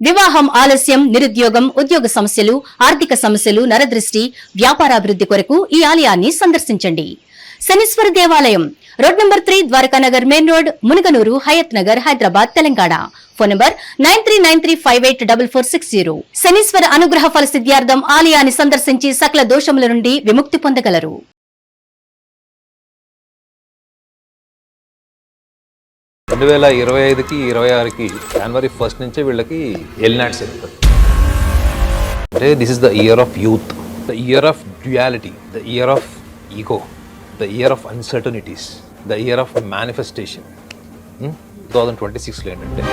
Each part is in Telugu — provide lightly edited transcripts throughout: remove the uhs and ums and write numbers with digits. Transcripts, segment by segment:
వివాహం ఆలస్యం, నిరుద్యోగం, ఉద్యోగ సమస్యలు, ఆర్థిక సమస్యలు, నరదృష్టి, వ్యాపారాభివృద్ధి కొరకు ఈ ఆలయాన్ని సందర్శించండి. శనీశ్వర దేవాలయం road number 3, Dwarakanagar main road, Munuganuru, Hayath Nagar, Hyderabad, Telangana. Phone number 9393584460. శనీశ్వర అనుగ్రహ ఫల సిద్ధ్యార్థం ఆలయాన్ని సందర్శించి సకల దోషముల నుండి విముక్తి పొందగలరు. 2025కి 26కి జనవరి 1 నుంచే వీళ్ళకి ఎల్నాట్స్ జరుగుతుంది. అంటే this is the year of youth, the year of duality, the year of ego, the year of uncertainties, the year of manifestation. 2026లో ఏంటంటే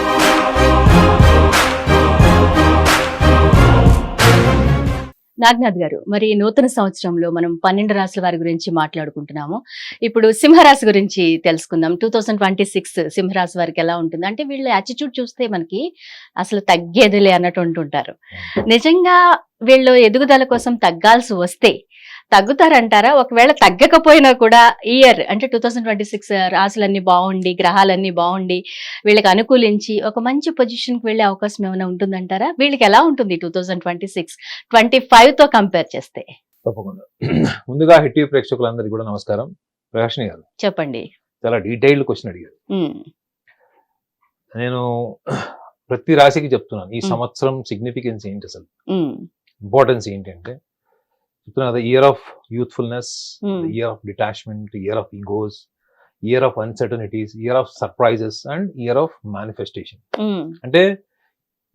నాగనాథ్ గారు, మరి నూతన సంవత్సరంలో మనం 12 రాశుల వారి గురించి మాట్లాడుకుంటున్నాము. ఇప్పుడు సింహరాశి గురించి తెలుసుకుందాం. 2026 సింహరాశి వారికి ఎలా ఉంటుంది అంటే, వీళ్ళ యాటిట్యూడ్ చూస్తే మనకి అసలు తగ్గేదిలే అన్నట్టు ఉంటుంటారు. నిజంగా వీళ్ళు ఎదుగుదల కోసం తగ్గాల్సి వస్తే తగ్గుతారంటారా? ఒకవేళ తగ్గకపోయినా కూడా ఇయర్ అంటే 2026 రాశులన్నీ బాగుండి, గ్రహాలన్నీ బాగుండి, వీళ్ళకి అనుకూలించి ఒక మంచి పొజిషన్కి వెళ్ళే అవకాశం ఏమైనా ఉంటుందంటారా? వీళ్ళకి ఎలా ఉంటుంది 2026 25తో కంపేర్ చేస్తే? తప్పకుండా. ముందుగా హిట్ ప్రేక్షకులందరికీ కూడా నమస్కారం. ప్రకాష్ని గారు చెప్పండి. చాలా డీటెయిల్డ్ క్వశ్చన్ అడిగారు. నేను ప్రతి రాశికి చెప్తున్నాను ఈ సంవత్సరం సిగ్నిఫికెన్స్ ఏంటి, అసలు ఇంపార్టెన్స్ ఏంటి అంటే చెప్తున్నా. The year of youthfulness, the year of detachment, year of egos, year of uncertainties, year of surprises and year of manifestation. అంటే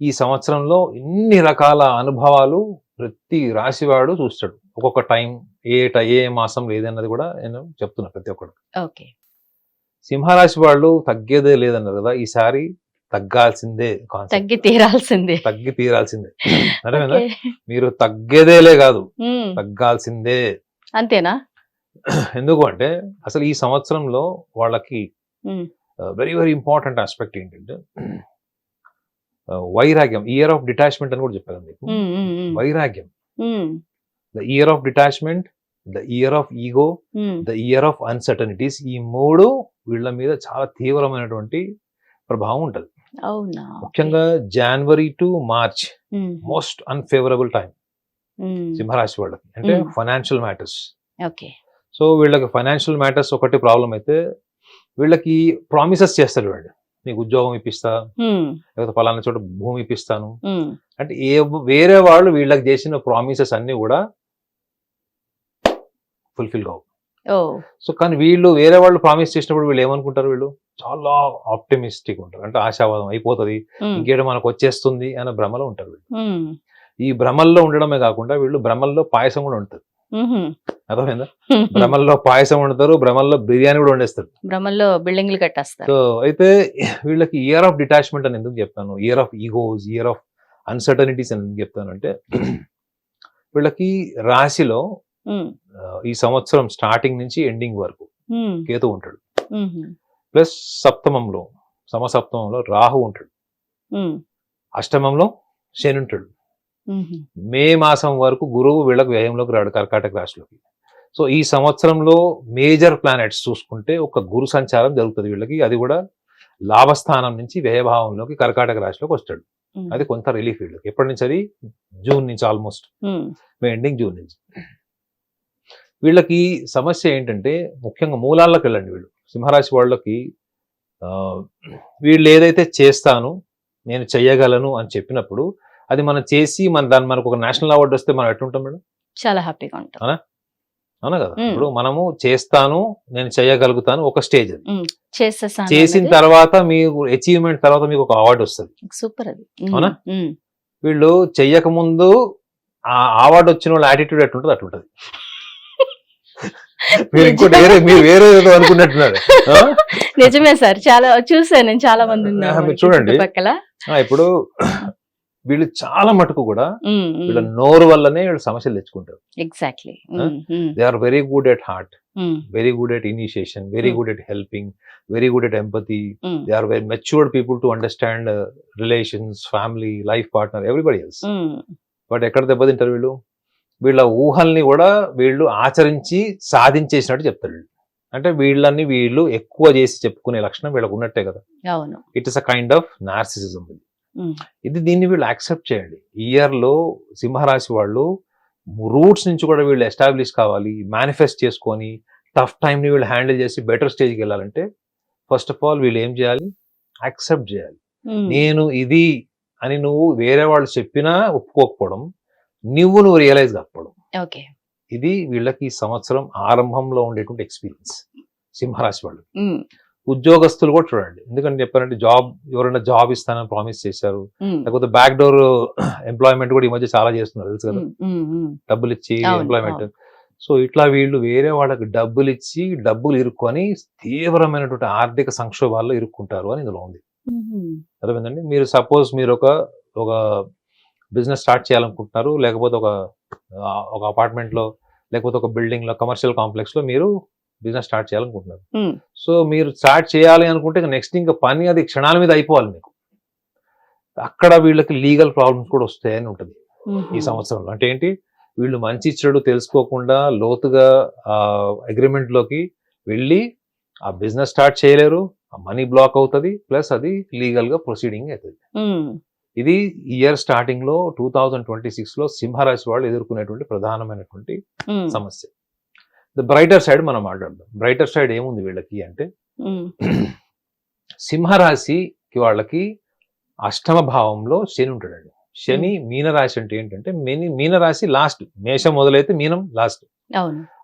ఈ సంవత్సరంలో ఎన్ని రకాల అనుభవాలు ప్రతి రాశివాడు చూస్తాడు. ఒక్కొక్క టైం ఏ మాసం లేదన్నది కూడా నేను చెప్తున్నా ప్రతి ఒక్కడు. ఓకే. సింహరాశి వాళ్ళు తగ్గేదే లేదన్నారు కదా, ఈసారి తగ్గాల్సిందే, తగ్గి తీరాల్సిందే. అర్థమైందా? మీరు తగ్గేదేలే కాదు, తగ్గాల్సిందే. అంతేనా? ఎందుకు అంటే అసలు ఈ సంవత్సరంలో వాళ్ళకి వెరీ వెరీ ఇంపార్టెంట్ ఆస్పెక్ట్ ఏంటంటే వైరాగ్యం. ఇయర్ ఆఫ్ డిటాచ్మెంట్ అని కూడా చెప్పాను మీకు. వైరాగ్యం, the year of detachment, the year of ego, the year of uncertainties. ఈ మూడు వీళ్ళ మీద చాలా తీవ్రమైనటువంటి ప్రభావం ఉంటుంది. ముఖ్యంగా January to March most unfavourable time సింహరాశి వాళ్ళకి. అంటే ఫైనాన్షియల్ మ్యాటర్స్. సో వీళ్ళకి ఫైనాన్షియల్ మ్యాటర్స్ ఒకటి ప్రాబ్లం అయితే, వీళ్ళకి ప్రామిసెస్ చేస్తారు వీళ్ళు. నీకు ఉద్యోగం ఇప్పిస్తా, లేకపోతే పలానా చోట భూమి ఇప్పిస్తాను అంటే వేరే వాళ్ళు వీళ్ళకి చేసిన ప్రామిసెస్ అన్ని కూడా ఫుల్ఫిల్ కావు. సో కానీ వీళ్ళు వేరే వాళ్ళు ప్రామిస్ చేసినప్పుడు వీళ్ళు ఏమనుకుంటారు, వీళ్ళు చాలా ఆప్టిమిస్టిక్ ఉంటారు. అంటే ఆశావాదం అయిపోతుంది, ఇంకేదో మనకు వచ్చేస్తుంది అనే భ్రమలో ఉంటారు వీళ్ళు. ఈ భ్రమల్లో ఉండడమే కాకుండా వీళ్ళు భ్రమల్లో పాయసం కూడా ఉంటుంది. అర్థమైందా? భ్రమల్లో పాయసం వండుతారు, భ్రమల్లో బిర్యానీ కూడా వండేస్తారు, భ్రమల్లో బిల్డింగ్లు కట్టేస్తారు. సో అయితే వీళ్ళకి ఇయర్ ఆఫ్ డిటాచ్మెంట్ అని ఎందుకు చెప్తాను, year of egos, year of uncertainties అని ఎందుకు చెప్తాను అంటే, వీళ్ళకి రాశిలో ఈ సంవత్సరం స్టార్టింగ్ నుంచి ఎండింగ్ వరకు కేతు ఉంటాడు. ప్లస్ సప్తమంలో, సమసప్తమంలో రాహు ఉంటాడు. అష్టమంలో శని ఉంటాడు. మే మాసం వరకు గురువు వీళ్ళకు వ్యయంలోకి రాడు, కర్కాటక రాశిలోకి. సో ఈ సంవత్సరంలో మేజర్ ప్లానెట్స్ చూసుకుంటే ఒక గురు సంచారం జరుగుతుంది వీళ్ళకి. అది కూడా లాభస్థానం నుంచి వ్యయభావంలోకి కర్కాటక రాశిలోకి వస్తాడు. అది కొంత రిలీఫ్ వీళ్ళకి. ఎప్పటి నుంచి? అది జూన్ నుంచి, ఆల్మోస్ట్ మే ఎండింగ్ జూన్ నుంచి. వీళ్ళకి సమస్య ఏంటంటే ముఖ్యంగా మూలాల్లోకి వెళ్ళండి. వీళ్ళు సింహరాశి వాళ్ళకి వీళ్ళు ఏదైతే చేస్తాను, నేను చెయ్యగలను అని చెప్పినప్పుడు అది మనం చేసి మనకు ఒక నేషనల్ అవార్డు వస్తే మనం ఎట్లుంటాం మేడం? చాలా హ్యాపీగా ఉంటాం. అవునా కదా? ఇప్పుడు మనము చేస్తాను, నేను చేయగలుగుతాను ఒక స్టేజ్. అది చేసిన తర్వాత మీకు అచీవ్మెంట్ తర్వాత మీకు ఒక అవార్డు వస్తుంది. సూపర్. అది అవునా? వీళ్ళు చెయ్యక ముందు ఆ అవార్డు వచ్చిన వాళ్ళ యాటిట్యూడ్ ఎట్లుంటుంది అట్లుంటది. మీరు ఇంకోటి వేరే అనుకున్నట్టున్నారు. నిజమే సార్, చాలా చూసాను నేను, చాలా మంది చూడండి. ఇప్పుడు వీళ్ళు చాలా మటుకు కూడా వీళ్ళ నోరు వల్లనే వీళ్ళు సమస్యలు తెచ్చుకుంటారు. Exactly. They are very good at heart, very good at initiation, very good at helping, very good at empathy. They are very matured people to understand relations, family, life partner, everybody else. But ఎక్కడ దెబ్బతింటారు వీళ్ళు? వీళ్ళ ఊహల్ని కూడా వీళ్ళు ఆచరించి సాధించేసినట్టు చెప్తారు వీళ్ళు. అంటే వీళ్ళని వీళ్ళు ఎక్కువ చేసి చెప్పుకునే లక్షణం వీళ్ళకు ఉన్నట్టే కదా. It is a kind of narcissism. దీన్ని వీళ్ళు యాక్సెప్ట్ చేయండి. ఇయర్ లో సింహరాశి వాళ్ళు రూట్స్ నుంచి కూడా వీళ్ళు ఎస్టాబ్లిష్ కావాలి, మేనిఫెస్ట్ చేసుకొని టఫ్ టైం ని వీళ్ళు హ్యాండిల్ చేసి బెటర్ స్టేజ్కి వెళ్ళాలంటే ఫస్ట్ ఆఫ్ ఆల్ వీళ్ళు ఏం చేయాలి, యాక్సెప్ట్ చేయాలి. నేను ఇది అని నువ్వు వేరే వాళ్ళు చెప్పినా ఒప్పుకోకపోవడం, నువ్వు రియలైజ్ కాకపోవడం, ఇది వీళ్ళకి ఈ సంవత్సరం ఆరంభంలో ఉండేటువంటి ఎక్స్పీరియన్స్ సింహరాశి వాళ్ళు. ఉద్యోగస్తులు కూడా చూడండి, ఎందుకంటే చెప్పారంటే ఎవరైనా జాబ్ ఇస్తానని ప్రామిస్ చేశారు, లేకపోతే బ్యాక్ డోర్ ఎంప్లాయ్మెంట్ కూడా ఈ మధ్య చాలా చేస్తున్నారు తెలుసు కదా, డబ్బులు ఇచ్చి ఎంప్లాయ్మెంట్. సో ఇట్లా వీళ్ళు వేరే వాళ్ళకి డబ్బులు ఇచ్చి డబ్బులు ఇరుక్కొని తీవ్రమైనటువంటి ఆర్థిక సంక్షోభాల్లో ఇరుక్కుంటారు అని ఇందులో ఉంది. అర్థమైందండి. మీరు సపోజ్ మీరు ఒక బిజినెస్ స్టార్ట్ చేయాలనుకుంటున్నారు, లేకపోతే ఒక అపార్ట్మెంట్ లో లేకపోతే ఒక బిల్డింగ్ లో కమర్షియల్ కాంప్లెక్స్ లో మీరు బిజినెస్ స్టార్ట్ చేయాలనుకుంటున్నారు. సో మీరు స్టార్ట్ చేయాలి అనుకుంటే నెక్స్ట్ ఇంకా పని అది క్షణాల మీద అయిపోవాలి మీకు. అక్కడ వీళ్ళకి లీగల్ ప్రాబ్లమ్స్ కూడా వస్తాయని ఉంటుంది ఈ సంవత్సరంలో. అంటే ఏంటి, వీళ్ళు మంచి చెడు తెలుసుకోకుండా లోతుగా అగ్రిమెంట్ లోకి వెళ్ళి ఆ బిజినెస్ స్టార్ట్ చేయలేరు, ఆ మనీ బ్లాక్ అవుతుంది, ప్లస్ అది లీగల్ గా ప్రొసీడింగ్ అవుతుంది. ఇది ఇయర్ స్టార్టింగ్ లో 2026 లో సింహరాశి వాళ్ళు ఎదుర్కొనేటువంటి ప్రధానమైనటువంటి సమస్య. ద బ్రైటర్ సైడ్ మనం మాట్లాడదాం. బ్రైటర్ సైడ్ ఏముంది వీళ్ళకి అంటే, సింహరాశికి వాళ్ళకి అష్టమ భావంలో శని ఉంటాడండి. శని మీనరాశి అంటే ఏంటంటే మీనరాశి లాస్ట్, మేషం మొదలైతే మీనం లాస్ట్.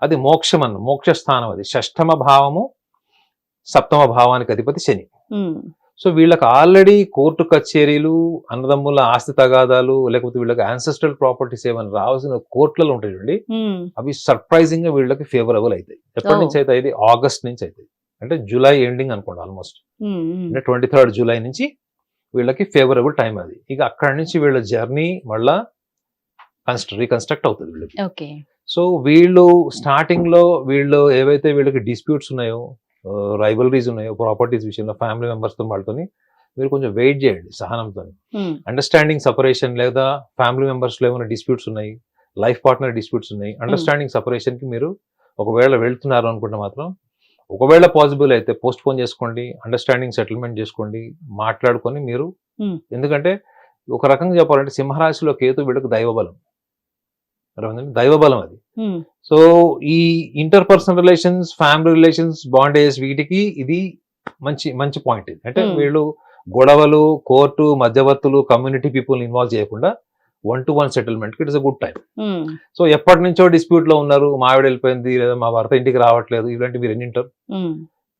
అది మోక్షం మోక్ష స్థానం, అది షష్టమ భావము, సప్తమ భావానికి అధిపతి శని. సో వీళ్ళకి ఆల్రెడీ కోర్టు కచేరీలు, అన్నదమ్ముల ఆస్తి తగాదాలు, లేకపోతే వీళ్ళకి యాన్సెస్ట్రల్ ప్రాపర్టీస్ ఏమైనా రావాల్సిన కోర్టులలో ఉంటాయండి, అవి సర్ప్రైజింగ్ గా వీళ్ళకి ఫేవరబుల్ అవుతాయి. ఎప్పటి నుంచి అయితే ఇది ఆగస్ట్ నుంచి అవుతాయి, అంటే జూలై ఎండింగ్ అనుకోండి ఆల్మోస్ట్, అంటే 23rd జూలై నుంచి వీళ్ళకి ఫేవరబుల్ టైం అది. ఇక అక్కడి నుంచి వీళ్ళ జర్నీ మళ్ళా రీకన్స్ట్రక్ట్ అవుతుంది వీళ్ళకి. సో వీళ్ళు స్టార్టింగ్ లో ఏవైతే వీళ్ళకి డిస్ప్యూట్స్ ఉన్నాయో, రైవలరీస్ ఉన్నాయో ప్రాపర్టీస్ విషయంలో ఫ్యామిలీ మెంబర్స్ తో వాళ్ళతోని మీరు కొంచెం వెయిట్ చేయండి సహనంతో. అండర్స్టాండింగ్ సపరేషన్, లేదా ఫ్యామిలీ మెంబర్స్ లో ఏమైనా డిస్ప్యూట్స్ ఉన్నాయి, లైఫ్ పార్ట్నర్ డిస్ప్యూట్స్ ఉన్నాయి, అండర్స్టాండింగ్ సపరేషన్ కి మీరు ఒకవేళ వెళ్తున్నారు అనుకుంటే మాత్రం, ఒకవేళ పాసిబుల్ అయితే పోస్ట్ పోన్ చేసుకోండి, అండర్స్టాండింగ్ సెటిల్మెంట్ చేసుకోండి, మాట్లాడుకొని మీరు. ఎందుకంటే ఒక రకంగా చెప్పాలంటే సింహరాశిలో కేతు వీళ్ళకి దైవబలం, దైవబలం అది. సో ఈ inter personal relations, family relations, bondage, వీటికి ఇది మంచి పాయింట్. అంటే వీళ్ళు గొడవలు, కోర్టు, మధ్యవర్తులు, కమ్యూనిటీ పీపుల్ ఇన్వాల్వ్ చేయకుండా 1-to-1 సెటిల్మెంట్ కి it is a good time. So ఎప్పటి నుంచో డిస్ప్యూట్ లో ఉన్నారు, మా ఆవిడ వెళ్ళిపోయింది లేదా మా భర్త ఇంటికి రావట్లేదు, ఇలాంటివి మీరు ఎన్నింటారు.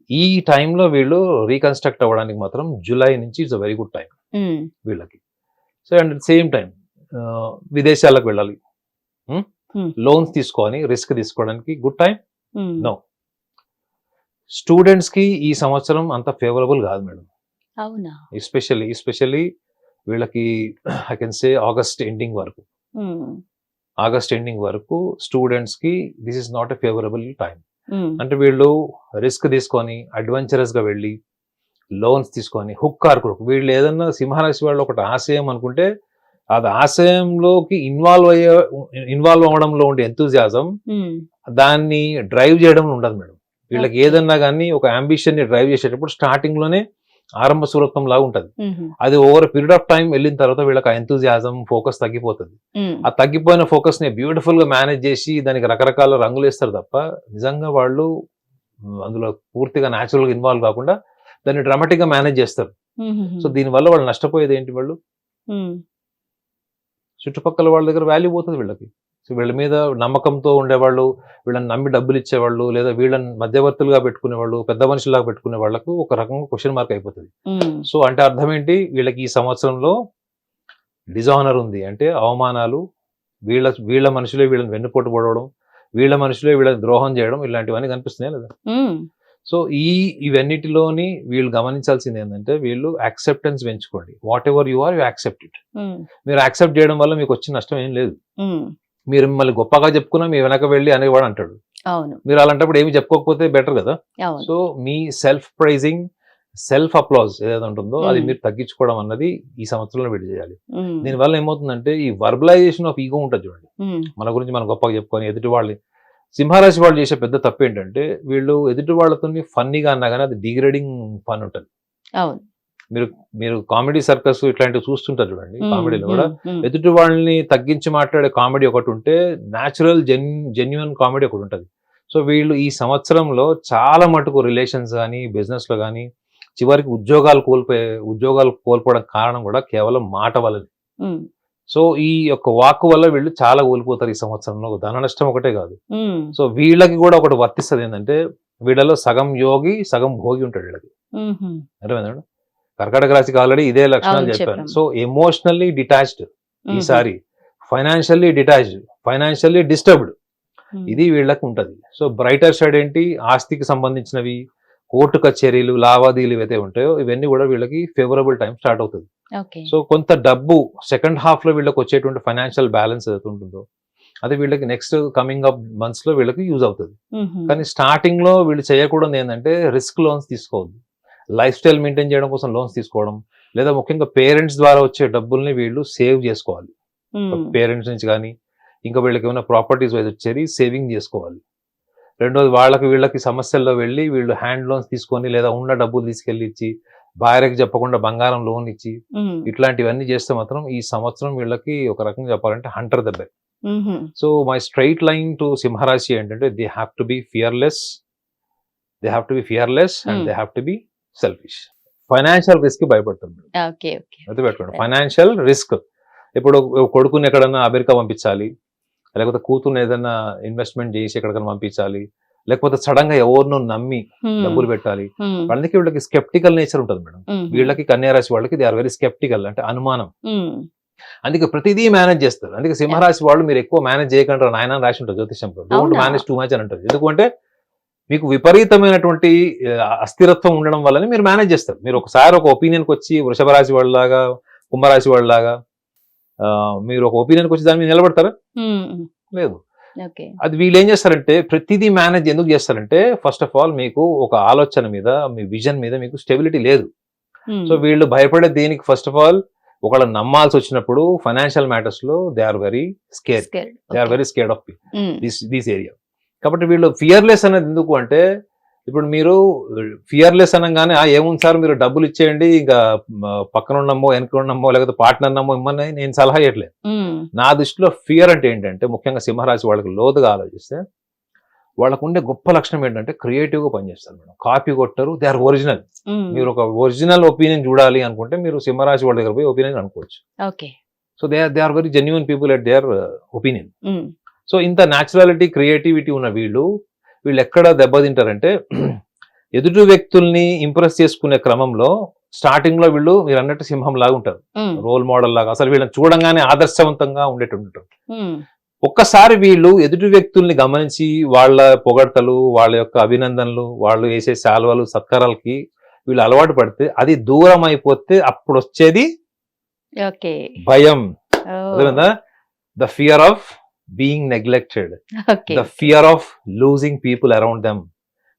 ఈ టైంలో వీళ్ళు రీకన్స్ట్రక్ట్ అవ్వడానికి మాత్రం జూలై నుంచి it's a very good time వీళ్ళకి. So and at same time విదేశాలకు వెళ్ళాలి, లోన్స్ తీసుకొని రిస్క్ తీసుకోవడానికి గుడ్ టైం. నో, స్టూడెంట్స్ కి ఈ సంవత్సరం అంత ఫేవరబుల్ కాదు మేడం. అవునా? ఎస్పెషల్లీ వీళ్ళకి I can say August ending వరకు స్టూడెంట్స్ కి this is not a favourable time. అంటే వీళ్ళు రిస్క్ తీసుకొని అడ్వెంచరస్ గా వెళ్ళి లోన్స్ తీసుకొని వీళ్ళు ఏదన్నా సింహరాశి వాళ్ళు ఒకటి ఆశయం అనుకుంటే, అది ఆశయంలోకి ఇన్వాల్వ్ అవ్వడంలో ఉండే ఎంతూజియాజం, దాన్ని డ్రైవ్ చేయడం ఉండదు మేడం. వీళ్ళకి ఏదన్నా కానీ ఒక అంబిషన్ ని డ్రైవ్ చేసేటప్పుడు స్టార్టింగ్ లోనే ఆరంభ సూరత్వం లాగా ఉంటది. అది ఓవర్ పీరియడ్ ఆఫ్ టైం వెళ్ళిన తర్వాత వీళ్ళకి ఎంతూజియాజం, ఫోకస్ తగ్గిపోతుంది. ఆ తగ్గిపోయిన ఫోకస్ ని బ్యూటిఫుల్ గా మేనేజ్ చేసి దానికి రకరకాల రంగులు వేస్తారు తప్ప, నిజంగా వాళ్ళు అందులో పూర్తిగా న్యాచురల్ గా ఇన్వాల్వ్ కాకుండా దాన్ని డ్రామాటిక్ గా మేనేజ్ చేస్తారు. సో దీనివల్ల వాళ్ళు నష్టపోయేది ఏంటి, వాళ్ళు చుట్టుపక్కల వాళ్ళ దగ్గర వాల్యూ పోతుంది వీళ్ళకి. సో వీళ్ళ మీద నమ్మకంతో ఉండేవాళ్ళు, వీళ్ళని నమ్మి డబ్బులు ఇచ్చేవాళ్ళు, లేదా వీళ్ళని మధ్యవర్తులుగా పెట్టుకునేవాళ్ళు, పెద్ద మనుషులాగా పెట్టుకునే వాళ్ళకు ఒక రకంగా క్వశ్చన్ మార్క్ అయిపోతుంది. సో అంటే అర్థం ఏంటి, వీళ్ళకి ఈ సంవత్సరంలో డిజానర్ ఉంది, అంటే అవమానాలు, వీళ్ళ మనుషులే వీళ్ళని వెన్నుపోటు పడవడం, వీళ్ళ మనుషులే వీళ్ళని ద్రోహం చేయడం, ఇలాంటివన్నీ కనిపిస్తున్నాయి లేదా. సో ఇవన్నిటిలోని వీళ్ళు గమనించాల్సింది ఏంటంటే, వీళ్ళు యాక్సెప్టెన్స్ పెంచుకోండి. Whatever you are, you accept it. మీరు యాక్సెప్ట్ చేయడం వల్ల మీకు వచ్చిన నష్టం ఏం లేదు. మీరు మిమ్మల్ని గొప్పగా చెప్పుకున్నా మీ వెనక వెళ్ళి అనేవాడు అంటాడు. మీరు అలాంటప్పుడు ఏమి చెప్పుకోకపోతే బెటర్ కదా. సో మీ సెల్ఫ్ ప్రైజింగ్, సెల్ఫ్ అప్లాజ్ ఏదైతే ఉంటుందో అది మీరు తగ్గించుకోవడం అన్నది ఈ సంవత్సరంలో వీళ్ళు చేయాలి. దీనివల్ల ఏమవుతుందంటే, ఈ వర్బలైజేషన్ ఆఫ్ ఈగో ఉంటుంది చూడండి, మన గురించి మనం గొప్పగా చెప్పుకొని ఎదుటి వాళ్ళని. సింహరాశి వాళ్ళు చేసే పెద్ద తప్పు ఏంటంటే, వీళ్ళు ఎదుటి వాళ్ళతో ఫన్నీగా అన్నా కానీ అది డిగ్రేడింగ్ ఫన్ ఉంటుంది. మీరు కామెడీ సర్కస్ ఇట్లాంటివి చూస్తుంటారు చూడండి, కామెడీలో కూడా ఎదుటి వాళ్ళని తగ్గించి మాట్లాడే కామెడీ ఒకటి ఉంటే న్యాచురల్ జెన్యున్ కామెడీ ఒకటి ఉంటుంది. సో వీళ్ళు ఈ సంవత్సరంలో చాలా మటుకు రిలేషన్స్ కానీ బిజినెస్ లో కానీ చివరికి ఉద్యోగాలు కోల్పోవడం కారణం కూడా కేవలం మాట వల్లనే. సో ఈ యొక్క వాక్కు వల్ల వీళ్ళు చాలా కోల్పోతారు ఈ సంవత్సరంలో, ధన నష్టం ఒకటే కాదు. సో వీళ్ళకి కూడా ఒకటి వర్తిస్తుంది ఏంటంటే, వీళ్ళలో సగం యోగి సగం భోగి ఉంటాడు వీళ్ళకి. అర్థమైందండి? కర్కాటక రాశికి ఆల్రెడీ ఇదే లక్షణాలు చెప్పాను. సో ఎమోషనల్లీ డిటాచ్డ్ ఈసారి, ఫైనాన్షియల్లీ డిటాచ్డ్, ఫైనాన్షియల్లీ డిస్టర్బ్డ్, ఇది వీళ్ళకి ఉంటది. సో బ్రైటర్ సైడ్ ఏంటి, ఆస్తికి సంబంధించినవి, కోర్టు కచేరీలు, లావాదేవీలు ఏవైతే ఉంటాయో ఇవన్నీ కూడా వీళ్ళకి ఫేవరబుల్ టైం స్టార్ట్ అవుతుంది. సో కొంత డబ్బు సెకండ్ హాఫ్ లో వీళ్ళకి వచ్చేటువంటి ఫైనాన్షియల్ బ్యాలెన్స్ ఏదైతే ఉంటుందో అది వీళ్ళకి నెక్స్ట్ కమింగ్ అప్ మంత్స్ లో వీళ్ళకి యూజ్ అవుతుంది. కానీ స్టార్టింగ్ లో వీళ్ళు చేయకూడదు ఏంటంటే రిస్క్ లోన్స్ తీసుకోవద్దు, లైఫ్ స్టైల్ మెయింటైన్ చేయడం కోసం లోన్స్ తీసుకోవడం, లేదా ముఖ్యంగా పేరెంట్స్ ద్వారా వచ్చే డబ్బుల్ని వీళ్ళు సేవ్ చేసుకోవాలి. పేరెంట్స్ నుంచి కానీ ఇంకా వీళ్ళకి ఏమైనా ప్రాపర్టీస్ వైజ్ వచ్చేది సేవింగ్ చేసుకోవాలి. రెండోది వీళ్ళకి సమస్యల్లో వెళ్ళి వీళ్ళు హ్యాండ్ లోన్స్ తీసుకొని లేదా ఉన్న డబ్బులు తీసుకెళ్లి ఇచ్చి, భార్యకి చెప్పకుండా బంగారం లోన్ ఇచ్చి ఇట్లాంటివన్నీ చేస్తే మాత్రం ఈ సంవత్సరం వీళ్ళకి ఒక రకంగా చెప్పాలంటే హంటర్ దెబ్బ. So my straight line to సింహరాశి ఏంటంటే they have to be fearless and they have to be selfish. Financial risk భయపడుతుంది, అది పెట్టుకోండి. ఫైనాన్షియల్ రిస్క్, ఇప్పుడు కొడుకుని ఎక్కడన్నా అమెరికా పంపించాలి, లేకపోతే కూతుర్ని ఏదైనా ఇన్వెస్ట్మెంట్ చేసి ఎక్కడికైనా పంపించాలి, లేకపోతే సడన్ గా ఎవరినో నమ్మి డబ్బులు పెట్టాలి. వాళ్ళకి వీళ్ళకి స్కెప్టికల్ నేచర్ ఉంటుంది మేడం. వీళ్ళకి కన్యా రాశి వాళ్ళకి దే ఆర్ వెరీ స్కెప్టికల్, అంటే అనుమానం. అందుకే ప్రతిదీ మేనేజ్ చేస్తారు. అందుకే సింహరాశి వాళ్ళు మీరు ఎక్కువ మేనేజ్ చేయకుండా నాయన రాసి ఉంటారు జ్యోతిషంలో, డోంట్ మేనేజ్ టూ మచ్ అని అంటారు. ఎందుకంటే మీకు విపరీతమైనటువంటి అస్థిరత్వం ఉండడం వల్లనే మీరు మేనేజ్ చేస్తారు. మీరు ఒకసారి ఒక ఒపీనియన్కి వచ్చి వృషభ రాశి వాళ్ళలాగా కుంభరాశి వాళ్ళలాగా మీరు ఒక ఒపీనియన్కి వచ్చి దాని మీద నిలబడతారా? లేదు. అది వీళ్ళు ఏం చేస్తారంటే ప్రతిదీ మేనేజ్ ఎందుకు చేస్తారంటే, ఫస్ట్ ఆఫ్ ఆల్ మీకు ఒక ఆలోచన మీద, మీ విజన్ మీద మీకు స్టెబిలిటీ లేదు. సో వీళ్ళు భయపడే దేనికి, ఫస్ట్ ఆఫ్ ఆల్ ఒకళ్ళ నమ్మాల్సి వచ్చినప్పుడు ఫైనాన్షియల్ మ్యాటర్స్ లో they are very scared of this area. కాబట్టి వీళ్ళు ఫియర్లెస్ అనేది ఎందుకు అంటే, ఇప్పుడు మీరు ఫియర్లెస్ అనగానే ఏముంది సార్ మీరు డబ్బులు ఇచ్చేయండి, ఇంకా పక్కన ఉన్నమ్మో వెనక ఉన్నమ్మో లేకపోతే పార్ట్నర్ నమ్మో ఇమ్మని నేను సలహా ఇవ్వట్లేదు. నా దృష్టిలో ఫియర్ అంటే ఏంటంటే, ముఖ్యంగా సింహరాశి వాళ్ళకి లోతుగా ఆలోచిస్తే వాళ్ళకు ఉండే గొప్ప లక్షణం ఏంటంటే క్రియేటివ్ గా పనిచేస్తారు మేడం. కాపీ కొట్టరు, దే ఆర్ ఒరిజినల్. మీరు ఒక ఒరిజినల్ ఒపీనియన్ చూడాలి అనుకుంటే మీరు సింహరాశి వాళ్ళ దగ్గర పోయి ఒపీనియన్ అనుకోవచ్చు. So they are very genuine people at their opinion. So ఇంత న్యాచురాలిటీ, క్రియేటివిటీ ఉన్న వీళ్ళు ఎక్కడ దెబ్బతింటారంటే, ఎదుటి వ్యక్తుల్ని ఇంప్రెస్ చేసుకునే క్రమంలో స్టార్టింగ్ లో వీళ్ళు మీరు అన్నట్టు సింహం లాగా ఉంటారు, రోల్ మోడల్ లాగా. అసలు వీళ్ళని చూడంగానే ఆదర్శవంతంగా ఉండేటుంటారు. ఒక్కసారి వీళ్ళు ఎదుటి వ్యక్తుల్ని గమనించి వాళ్ళ పొగడ్తలు, వాళ్ళ యొక్క అభినందనలు, వాళ్ళు వేసే శాల్వలు, సత్కారాలకి వీళ్ళు అలవాటు పడితే, అది దూరం అయిపోతే అప్పుడు వచ్చేది భయం. అదేవిధంగా the fear of being neglected, the fear of losing people around them,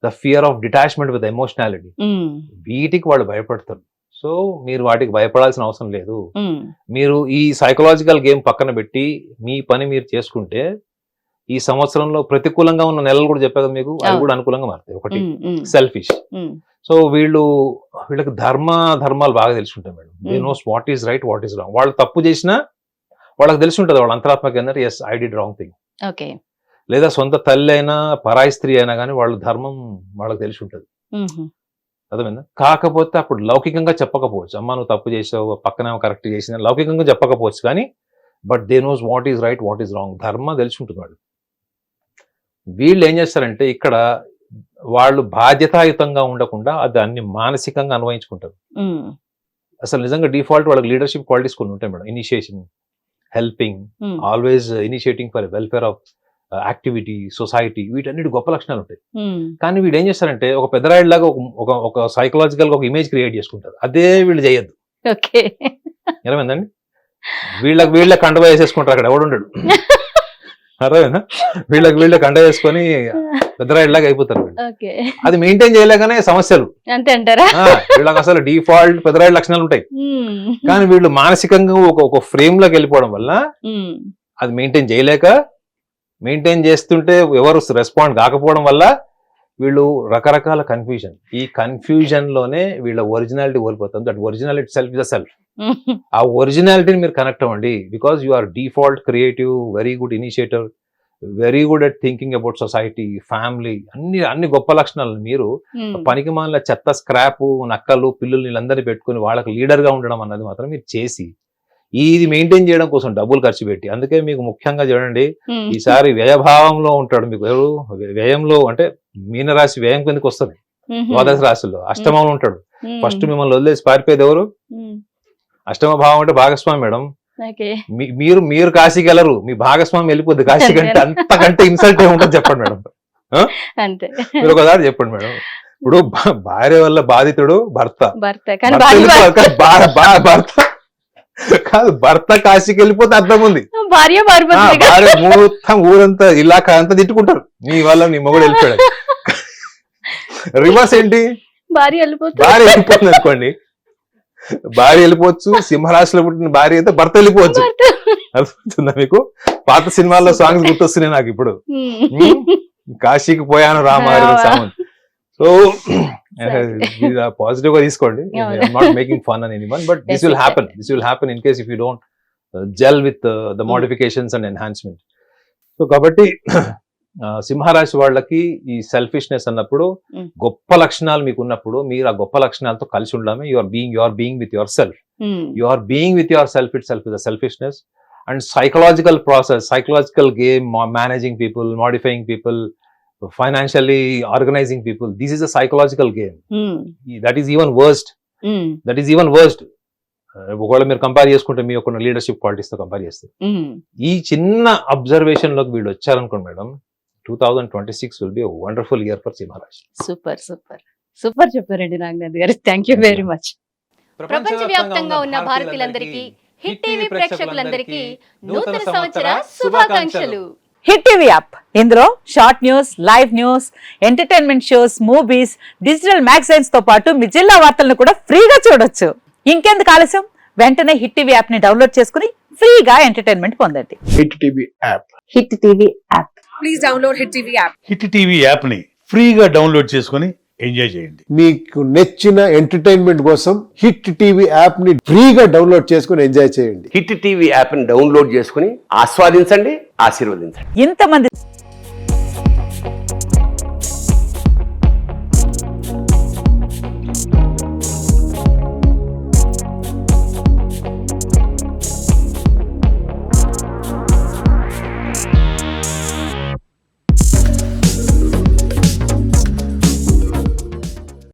the fear of detachment with emotionality, వీటికి వాళ్ళు భయపడతారు. సో మీరు వాటికి భయపడాల్సిన అవసరం లేదు. మీరు ఈ సైకలాజికల్ గేమ్ పక్కన పెట్టి మీ పని మీరు చేసుకుంటే ఈ సంవత్సరంలో ప్రతికూలంగా ఉన్న నెలలు కూడా చెప్పా కదా మీకు, అవి కూడా అనుకూలంగా మారుతాయి. ఒకటి సెల్ఫిష్. సో వీళ్ళకి ధర్మాలు బాగా తెలుసుంటాయి madam. They knows what is right, what is wrong. వాళ్ళు తప్పు చేసినా వాళ్ళకి తెలిసి ఉంటుంది, వాళ్ళ అంతరాత్మక ఏంటంటే yes I did wrong thing. లేదా సొంత తల్లి అయినా పరాయి స్త్రీ అయినా కానీ వాళ్ళ ధర్మం వాళ్ళకి తెలిసి ఉంటుంది. అర్థమైందా? కాకపోతే అప్పుడు లౌకికంగా చెప్పకపోవచ్చు, అమ్మ నువ్వు తప్పు చేసావు, పక్కన కరెక్ట్ చేసిన లౌకికంగా చెప్పకపోవచ్చు, కానీ but they knows what is right, what is wrong. ధర్మ తెలిసి ఉంటుంది వాళ్ళు. వీళ్ళు ఏం చేస్తారంటే ఇక్కడ వాళ్ళు బాధ్యతాయుతంగా ఉండకుండా దాన్ని మానసికంగా అన్వయించుకుంటారు. అసలు నిజంగా డిఫాల్ట్ వాళ్ళకి లీడర్షిప్ క్వాలిటీస్ కొన్ని ఉంటాయి madam. Initiation, helping, always initiating for welfare of activity, society, వీటన్నిటి గొప్ప లక్షణాలు ఉంటాయి. కానీ వీడు ఏం చేస్తారంటే ఒక పెద్దరాయిలాగా ఒక సైకలాజికల్ ఒక ఇమేజ్ క్రియేట్ చేసుకుంటారు. అదే వీళ్ళు చేయొద్దు. ఏమైందండి? వీళ్ళ కండ వేసేసుకుంటారు, అక్కడ ఎవడుండడు. అర్థమైందా? వీళ్ళ కండ వేసుకొని పెద్దరాయిలాగా అయిపోతారు. అది మెయింటైన్ చేయలేకనే సమస్యలు. అంతే అంటారా? వీళ్ళకి అసలు డిఫాల్ట్ పెద్దరాయిల లక్షణాలు ఉంటాయి, కానీ వీళ్ళు మానసికంగా ఒక ఫ్రేమ్ లోకి వెళ్ళిపోవడం వల్ల అది మెయింటైన్ చేస్తుంటే ఎవరు రెస్పాండ్ కాకపోవడం వల్ల వీళ్ళు రకరకాల కన్ఫ్యూజన్, ఈ కన్ఫ్యూజన్ లోనే వీళ్ళ ఒరిజినాలిటీ కోల్పోతాం. That originality self is the self. ఆ ఒరిజినాలిటీని మీరు కనెక్ట్ అవ్వండి, because you are default creative, very good initiator, very good at thinking about society, family, అన్ని గొప్ప లక్షణాలు మీరు పనికి మాలిన చెత్త, స్క్రాప్, నక్కలు, పిల్లులు వీళ్ళందరినీ పెట్టుకుని వాళ్ళకి లీడర్ గా ఉండడం అన్నది మాత్రం మీరు చేసి ఇది మెయింటైన్ చేయడం కోసం డబ్బులు ఖర్చు పెట్టి, అందుకే మీకు ముఖ్యంగా చూడండి ఈసారి వ్యయభావంలో ఉంటాడు. మీకు ఎవరు వ్యయంలో అంటే మీనరాశి వ్యయం కిందకి వస్తుంది, ద్వాదశ రాశుల్లో అష్టమంలో ఉంటాడు. ఫస్ట్ మిమ్మల్ని వదిలేసి పారిపోయేది ఎవరు? అష్టమ భావం అంటే భాగస్వామి మేడం. మీరు కాశీకి వెళ్ళరు, మీ భాగస్వామి వెళ్ళిపోద్ది కాశీ కంటే. అంతకంటే ఇన్సల్ట్ ఏముంటుంది చెప్పండి మేడం. మీరు ఒకసారి చెప్పండి మేడం. ఇప్పుడు భార్య వల్ల బాధితుడు భర్త, భర్త కాదు, భర్త కాశీకి వెళ్ళిపోతే అర్థం ఉంది. భార్య మొత్తం ఊరంతా ఇలాకా అంతా తిట్టుకుంటారు, నీ వల్ల నీ మొగుడు వెళ్ళిపోయాడు. రివర్స్ ఏంటి? భార్య వెళ్ళిపోతుంది అనుకోండి, భార్య వెళ్ళిపోవచ్చు. సింహరాశిలో పుట్టిన భార్య అయితే భర్త వెళ్ళిపోవచ్చు. అర్థమవుతుందా మీకు? పాత సినిమాల్లో సాంగ్స్ గుర్తొస్తున్నాయి నాకు ఇప్పుడు. కాశీకి పోయాను రామారావు సాంగ్. సో పాజిటివ్ గా తీసుకోండి. నాట్ మేకింగ్ ఫన్ అని anyone, but this will happen in case if you don't gel with the modifications and enhancement. So కాబట్టి సింహరాశి వాళ్ళకి ఈ సెల్ఫిష్నెస్ అన్నప్పుడు గొప్ప లక్షణాలు మీకు ఉన్నప్పుడు మీరు ఆ గొప్ప లక్షణాలతో కలిసి ఉండడమే you are being with yourself. You are being with yourself itself is a selfishness. And psychological process, psychological game, managing people, modifying people, financially organizing people, this is a psychological game. That is even worst. ఒకవేళ మీరు కంపేర్ చేసుకుంటే మీ యొక్క లీడర్షిప్ క్వాలిటీస్ తో కంపేర్ చేస్తే ఈ చిన్న అబ్జర్వేషన్ లోకి వీళ్ళు వచ్చారనుకోండి madam, 2026 will be a wonderful year for సింహరాశి. సూపర్ చెప్పారండి నాగనాథ్ గారు. Thank you very much. ప్రపంచవ్యాప్తంగా ఉన్న భారతీయులందరికీ, హిట్ టీవీ ప్రేక్షకులందరికీ నూతన సంవత్సర శుభాకాంక్షలు. హిట్ టీవీ యాప్, ఇందులో short news, live news, entertainment shows, movies, digital magazines తో పాటు మీ జిల్లా వార్తలను కూడా ఫ్రీగా చూడొచ్చు. ఇంకెందుకు ఆలస్యం, వెంటనే హిట్ టీవీ యాప్ ని డౌన్లోడ్ చేసుకుని ఫ్రీగా ఎంటర్టైన్మెంట్ పొందండి. Hit TV app. Hit TV app. Please download hit TV app. Hit TV app ని ఫ్రీగా డౌన్లోడ్ చేసుకుని ఎంజాయ్ చేయండి. మీకు నచ్చిన ఎంటర్టైన్మెంట్ కోసం హిట్ టీవీ యాప్ ని ఫ్రీగా డౌన్లోడ్ చేసుకుని ఎంజాయ్ చేయండి. హిట్ టీవీ యాప్ ని డౌన్లోడ్ చేసుకుని ఆస్వాదించండి, ఆశీర్వదించండి. ఇంతమంది